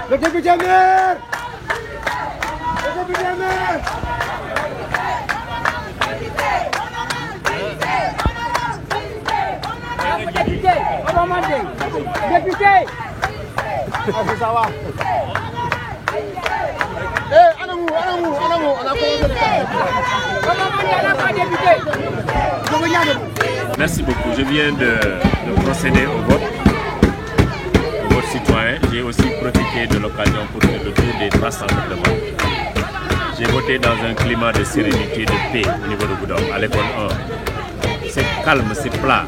Le député maire! Le député maire! Député! Député! Ah, c'est ça va. Eh, allons-nous, on a commencé le Merci beaucoup. Je viens de procéder au vote. Vote citoyen. J'ai aussi profité de l'occasion pour faire le tour des 3 centres de vote. J'ai voté dans un climat de sérénité, de paix au niveau de Goudomp, à l'école 1. C'est calme, c'est plat.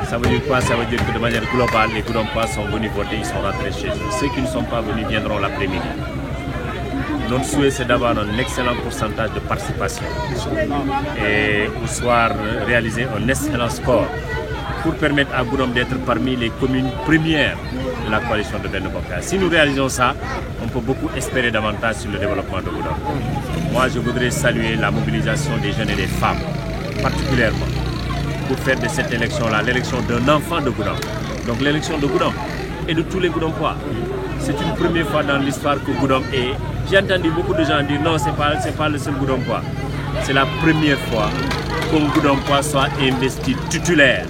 Ça veut dire quoi? Ça veut dire que de manière globale, les Goudompois sont venus voter, ils sont rentrés chez eux. Ceux qui ne sont pas venus viendront l'après-midi. Notre souhait, c'est d'avoir un excellent pourcentage de participation et au soir réaliser un excellent score pour permettre à Goudomp d'être parmi les communes premières de la coalition de Benno Bokk Yaakaar. Si nous réalisons ça, on peut beaucoup espérer davantage sur le développement de Goudomp. Moi, je voudrais saluer la mobilisation des jeunes et des femmes, particulièrement, pour faire de cette élection-là l'élection d'un enfant de Goudomp. Donc l'élection de Goudomp et de tous les Goudompois. C'est une première fois dans l'histoire que Goudomp est... J'ai entendu beaucoup de gens dire non, c'est pas le seul Goudompois. C'est la première fois qu'un Goudompois soit investi titulaire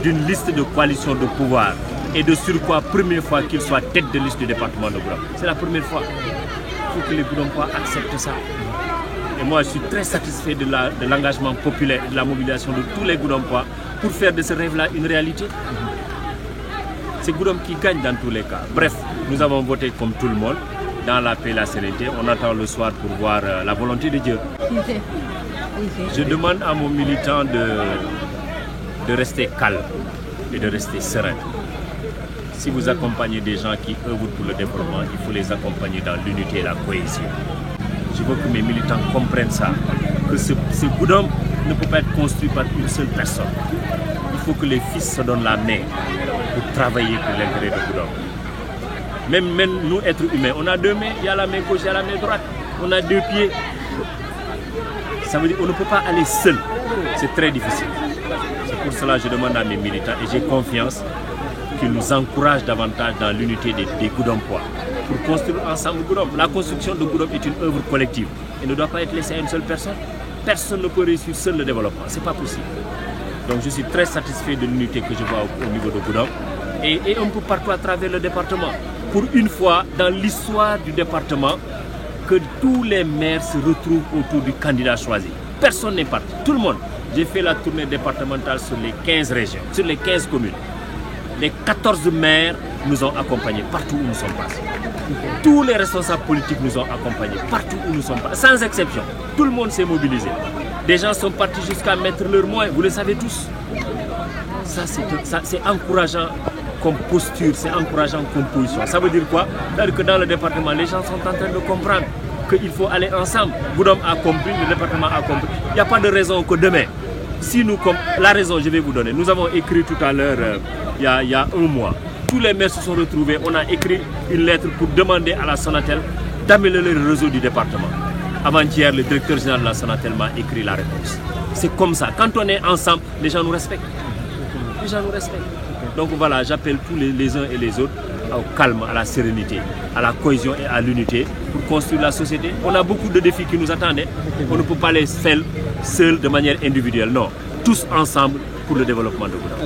d'une liste de coalition de pouvoir et de surcroît, première fois qu'il soit tête de liste du département de Goudomp. C'est la première fois. Il faut que les Goudompois acceptent ça. Et moi, je suis très satisfait de l'engagement populaire et de la mobilisation de tous les Goudompois pour faire de ce rêve-là une réalité. C'est Goudomp qui gagne dans tous les cas. Bref, nous avons voté comme tout le monde, dans la paix et la sérénité. On attend le soir pour voir la volonté de Dieu. Je demande à mon militant de rester calme et de rester serein. Si vous accompagnez des gens qui œuvrent pour le développement, il faut les accompagner dans l'unité et la cohésion. Je veux que mes militants comprennent ça, que ce Goudomp ne peut pas être construit par une seule personne. Il faut que les fils se donnent la main pour travailler pour l'intérêt de Goudomp. Même nous, êtres humains, on a 2 mains, il y a la main gauche et la main droite. On a 2 pieds. Ça veut dire qu'on ne peut pas aller seul. C'est très difficile. C'est pour cela que je demande à mes militants et j'ai confiance qu'ils nous encouragent davantage dans l'unité des Goudompois pour construire ensemble Goudomp. La construction de Goudomp est une œuvre collective et ne doit pas être laissée à une seule personne. Personne ne peut réussir seul le développement, ce n'est pas possible. Donc je suis très satisfait de l'unité que je vois au niveau de Goudomp et un peu partout à travers le département. Pour une fois dans l'histoire du département, que tous les maires se retrouvent autour du candidat choisi. Personne n'est parti, tout le monde. J'ai fait la tournée départementale sur les 15 régions, sur les 15 communes. Les 14 maires nous ont accompagnés partout où nous sommes passés. Tous les responsables politiques nous ont accompagnés partout où nous sommes passés, sans exception. Tout le monde s'est mobilisé. Des gens sont partis jusqu'à mettre leurs moyens, vous le savez tous. Ça, c'est encourageant comme posture, c'est encourageant comme position. Ça veut dire quoi? C'est-à-dire que dans le département, les gens sont en train de comprendre qu'il faut aller ensemble. Goudomp a compris, le département a compris. Il n'y a pas de raison que demain, si nous, comme la raison je vais vous donner, nous avons écrit tout à l'heure, il y a 1 mois, tous les maires se sont retrouvés, on a écrit une lettre pour demander à la Sonatel d'améliorer le réseau du département. Avant-hier, le directeur général de la Sonatel m'a écrit la réponse. C'est comme ça, quand on est ensemble, les gens nous respectent. Les gens nous respectent. Donc voilà, j'appelle tous les uns et les autres au calme, à la sérénité, à la cohésion et à l'unité pour construire la société. On a beaucoup de défis qui nous attendent. On ne peut pas les faire seuls de manière individuelle, non. Tous ensemble pour le développement de Goudomp.